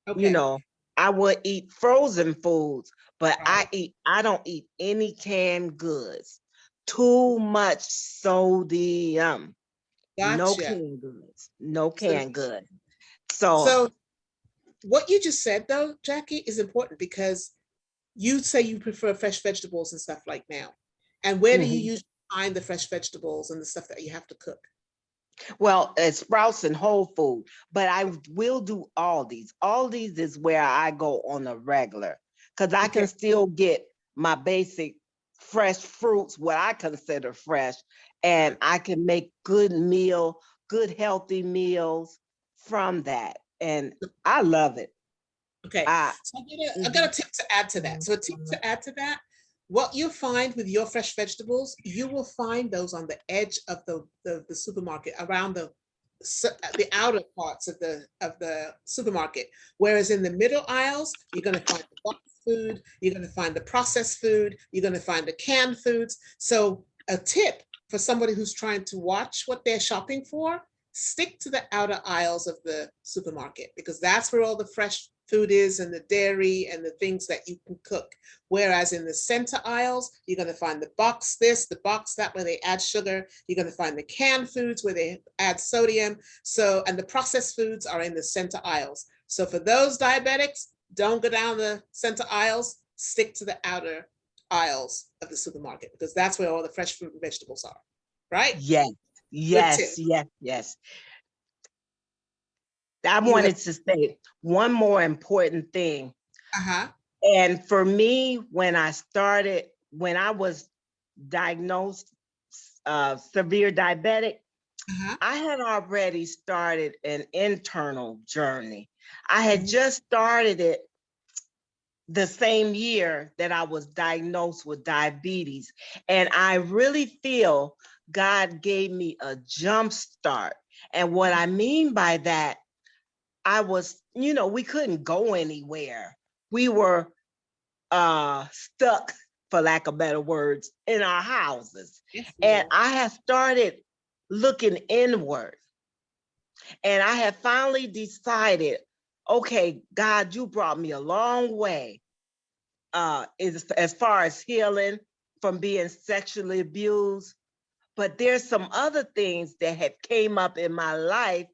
You Okay, know, I would eat frozen foods, but right. I don't eat any canned goods. Too much sodium. No Gotcha. canned goods. No So, canned goods. So, so what you just said though, Jackie, is important because you say you prefer fresh vegetables and stuff like now. And where do you mhm. usually find the fresh vegetables and the stuff that you have to cook? Well, it's Sprouts and Whole Food, but I will do all these. All these is where I go on a regular because I Okay. can still get my basic fresh fruits, what I consider fresh, and I can make good healthy meals from that. And I love it. Okay. I So I got mhm. a tip to add to that. So a tip to add to that, what you'll find with your fresh vegetables, you will find those on the edge of the supermarket, around the outer parts of the supermarket. Whereas in the middle aisles, you're going to find the box food, you're going to find the processed food, you're going to find the canned foods. So a tip for somebody who's trying to watch what they're shopping for, stick to the outer aisles of the supermarket because that's where all the fresh food is and the dairy and the things that you can cook. Whereas in the center aisles, you're going to find the box this, the box that, where they add sugar. You're going to find the canned foods where they add sodium. So, and the processed foods are in the center aisles. So for those diabetics, don't go down the center aisles, stick to the outer aisles of the supermarket because that's where all the fresh fruit and vegetables are, right? Yes, Good tip. yes, yes, yes. I You have, wanted to say one more important thing. uh-huh, And for me, when I was diagnosed severe diabetic, uh-huh. I had already started an internal journey. I had just started it the same year that I was diagnosed with diabetes. And I really feel God gave me a jump start. And what I mean by that, we couldn't go anywhere. We were stuck, for lack of better words, in our houses. Yes, we And were. I have started looking inward. And I have finally decided, okay, God, you brought me a long way as far as healing from being sexually abused. But there's some other things that have came up in my life.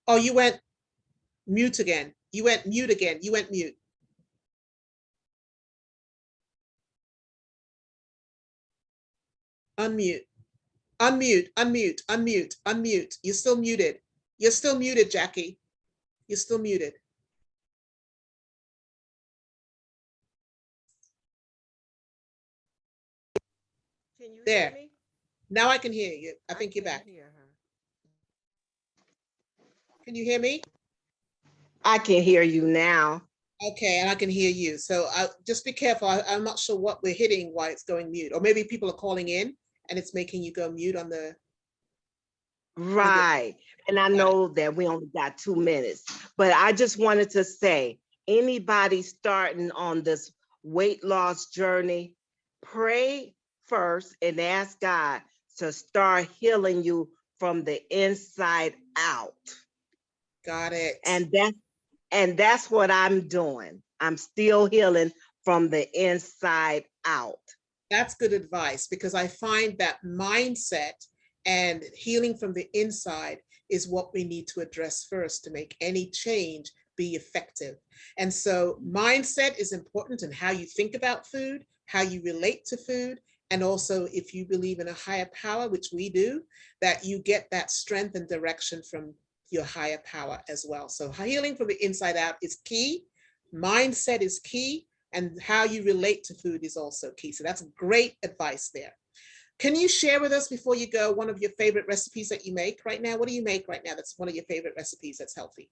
Oh, you went mute again. You went mute again. You went mute. Unmute. Unmute. Unmute. Unmute. Unmute. You're still muted. You're still muted, Jackie. You're still muted. Can you hear There. me? Now I can hear you. I I think you're can't back. hear her. Can you hear me? I can hear you now. Okay, and I can hear you. So just be careful. I'm not sure what we're hitting, why it's going mute. Or maybe people are calling in and it's making you go mute on the. Right. And I know that we only got 2 minutes, but I just wanted to say, anybody starting on this weight loss journey, pray first and ask God to start healing you from the inside out. Got it. And that's what I'm doing. I'm still healing from the inside out. That's good advice, because I find that mindset and healing from the inside is what we need to address first to make any change be effective. And so mindset is important in how you think about food, how you relate to food, and also if you believe in a higher power, which we do, that you get that strength and direction from your higher power as well. So healing from the inside out is key. Mindset is key, and how you relate to food is also key. So that's great advice there. Can you share with us before you go one of your favorite recipes that you make right now? What do you make right now that's one of your favorite recipes that's healthy?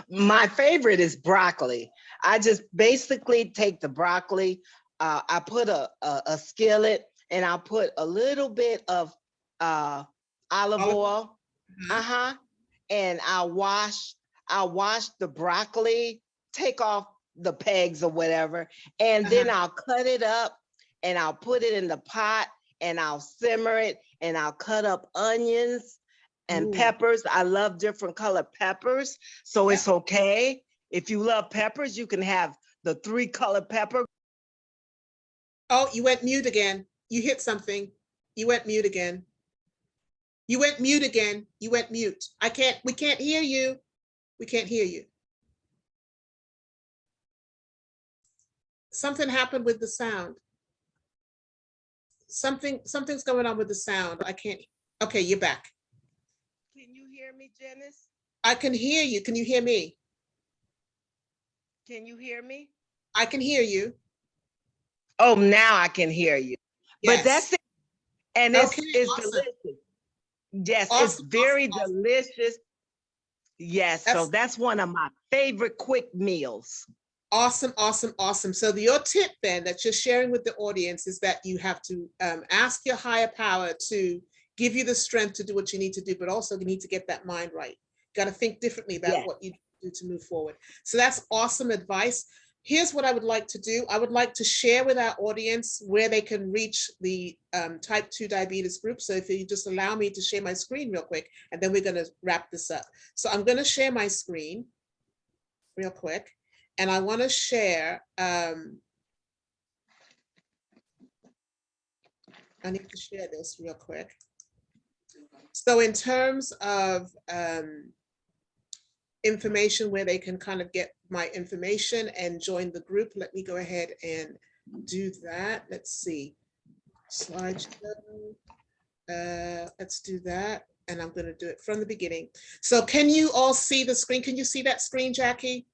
My favorite is broccoli. I just basically take the broccoli, I put a skillet, and I'll put a little bit of olive oil, and I'll wash the broccoli, take off the pegs or whatever, and then I'll cut it up and I'll put it in the pot and I'll simmer it, and I'll cut up onions and peppers. I love different color peppers, so it's okay. If you love peppers, you can have the 3-color pepper. Oh, you went mute again. You hit something. You went mute again. You went mute again. You went mute. We can't hear you. We can't hear you. Something happened with the sound. Something's going on with the sound. I can't. Okay, you're back. Can you hear me, Jenis? I can hear you. Can you hear me? Can you hear me? I can hear you. Oh, now I can hear you. Yes. But that's it. And it's awesome. Delicious. Yes, awesome, it's very delicious. Yes, so that's one of my favorite quick meals. Awesome, awesome, awesome. So your tip then that you're sharing with the audience is that you have to ask your higher power to give you the strength to do what you need to do, but also you need to get that mind right. Got to think differently about what you do to move forward. So that's awesome advice. Here's what I would like to do. I would like to share with our audience where they can reach the type 2 diabetes group. So if you just allow me to share my screen real quick, and then we're going to wrap this up. So I'm going to share my screen real quick. And I want to share, I need to share this real quick. So in terms of information where they can kind of get my information and join the group, let me go ahead and do that. Let's see, slideshow, let's do that. And I'm going to do it from the beginning. So can you all see the screen? Can you see that screen, Jackie?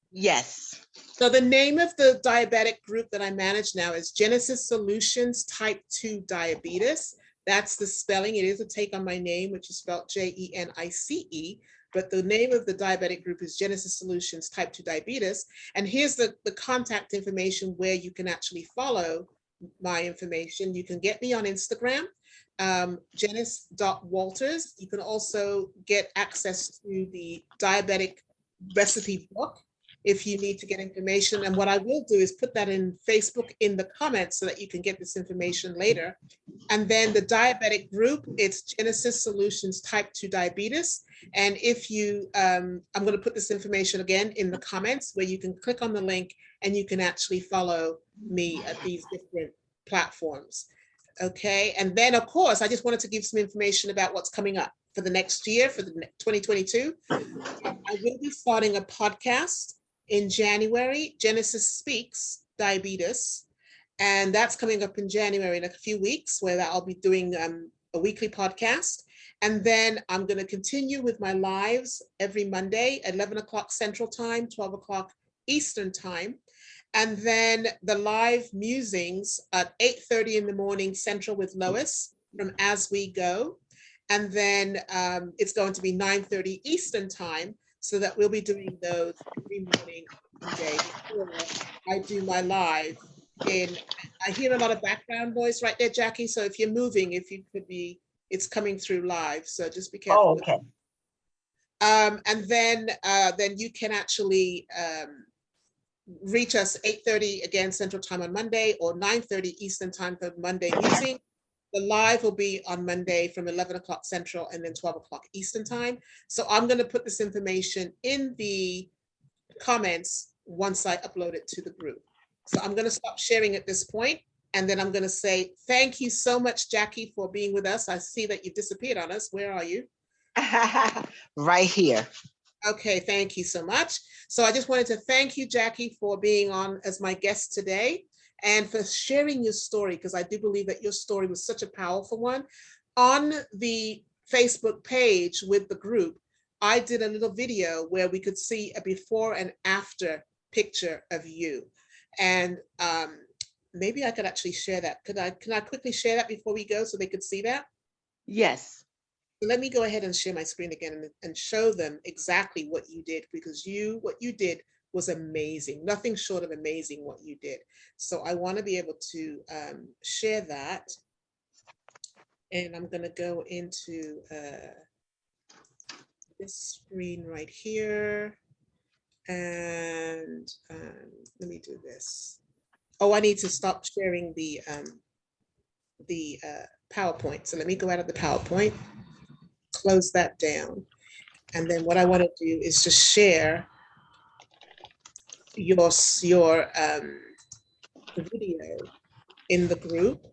Yes. So the name of the diabetic group that I manage now is Jenisys Solutions Type 2 Diabetes. That's the spelling. It is a take on my name, which is spelled Jenice, but the name of the diabetic group is Jenisys Solutions Type 2 Diabetes. And here's the contact information where you can actually follow my information. You can get me on Instagram, Jenis.Walters. You can also get access to the diabetic recipe book if you need to get information. And what I will do is put that in Facebook in the comments so that you can get this information later. And then the diabetic group, it's Jenisys Solutions Type 2 Diabetes. And if you, I'm going to put this information again in the comments where you can click on the link and you can actually follow me at these different platforms. Okay. And then of course, I just wanted to give some information about what's coming up for the next year, for the 2022. I will be starting a podcast in January, Jenisys Speaks Diabetes. And that's coming up in January in a few weeks, where I'll be doing a weekly podcast. And then I'm going to continue with my lives every Monday at 11 o'clock Central Time, 12 o'clock Eastern Time. And then the live musings at 8:30 in the morning Central with Lois from As We Go. And then it's going to be 9:30 Eastern Time, so that we'll be doing those every morning, day before I do my live. And I hear a lot of background noise right there, Jackie. So if you're moving, if you could be it's coming through live. So just be Oh, careful with okay. and then you can actually reach us 8:30 again Central Time on Monday, or 9:30 Eastern Time for Monday meeting. The live will be on Monday from 11 o'clock Central and then 12 o'clock Eastern Time. So I'm going to put this information in the comments once I upload it to the group. So I'm going to stop sharing at this point, and then I'm going to say thank you so much, Jackie, for being with us. I see that you've disappeared on us. Where are you? Right here. Okay, thank you so much. So I just wanted to thank you, Jackie, for being on as my guest today and for sharing your story, because I do believe that your story was such a powerful one. On the Facebook page with the group, I did a little video where we could see a before and after picture of you. And maybe I could actually share that. Can I quickly share that before we go so they could see that? Yes. So let me go ahead and share my screen again and show them exactly what you did, because what you did was amazing. Nothing short of amazing what you did. So I want to be able to share that. And I'm going to go into this screen right here. And let me do this. Oh, I need to stop sharing the PowerPoint. So let me go out of the PowerPoint, close that down. And then what I want to do is just share your video in the group.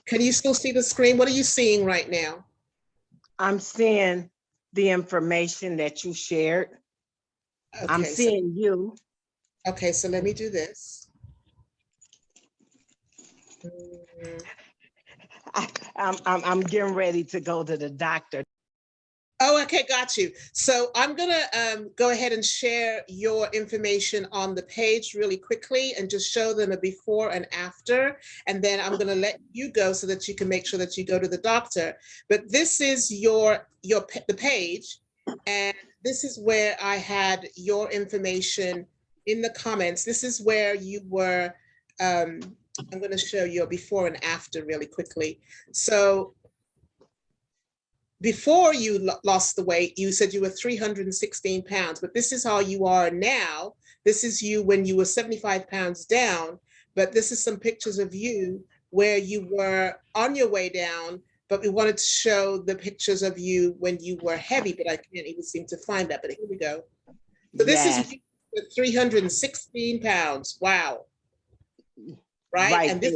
Can you still see the screen? What are you seeing right now? I'm seeing the information that you shared. Okay, I'm seeing you. Okay, so let me do this. I'm getting ready to go to the doctor. Oh, okay, got you. So I'm gonna go ahead and share your information on the page really quickly and just show them a before and after. And then I'm gonna let you go so that you can make sure that you go to the doctor. But this is the page, and this is where I had your information in the comments. This is where you were. I'm gonna show your before and after really quickly. So before you lost the weight, you said you were 316 pounds, but this is how you are now. This is you when you were 75 pounds down, but this is some pictures of you where you were on your way down, but we wanted to show the pictures of you when you were heavy, but I can't even seem to find that, but here we go. So this is you with 316 pounds. Wow. Right? And this,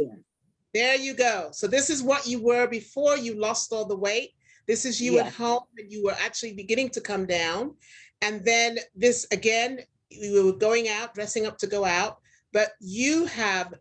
there you go. So this is what you were before you lost all the weight. This is you at home and you were actually beginning to come down. And then this again, you were going out, dressing up to go out, but you have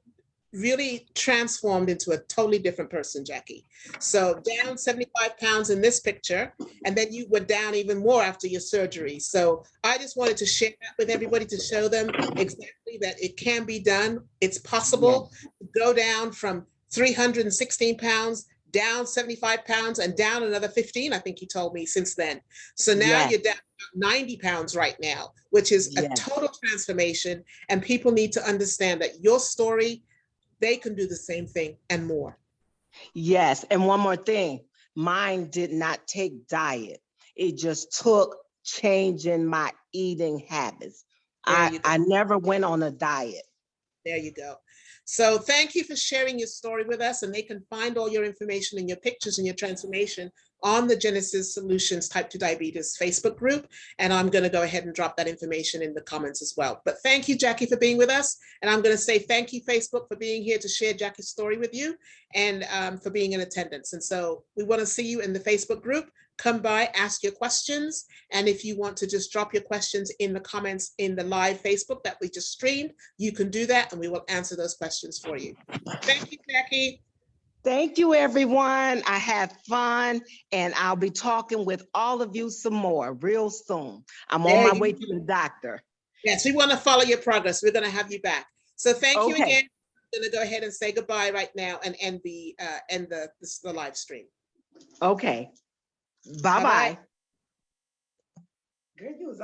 really transformed into a totally different person, Jackie. So down 75 pounds in this picture, and then you were down even more after your surgery. So I just wanted to share that with everybody to show them exactly that it can be done. It's possible to go down from 316 pounds down 75 pounds and down another 15, I think you told me, since then. So now you're down 90 pounds right now, which is a total transformation. And people need to understand that your story, they can do the same thing and more. Yes, and one more thing, mine did not take diet. It just took changing my eating habits. I never went on a diet. There you go. So thank you for sharing your story with us, and they can find all your information and your pictures and your transformation on the Jenisys Solutions Type 2 Diabetes Facebook group. And I'm going to go ahead and drop that information in the comments as well. But thank you, Jackie, for being with us. And I'm going to say thank you, Facebook, for being here to share Jackie's story with you and for being in attendance. And so we want to see you in the Facebook group. Come by, ask your questions. And if you want to just drop your questions in the comments in the live Facebook that we just streamed, you can do that and we will answer those questions for you. Thank you, Jackie. Thank you, everyone. I had fun, and I'll be talking with all of you some more real soon. I'm on my way to the doctor. Yes, we want to follow your progress. We're going to have you back. So thank you again. I'm going to go ahead and say goodbye right now and end the live stream. Okay. Bye-bye. Girl, you was on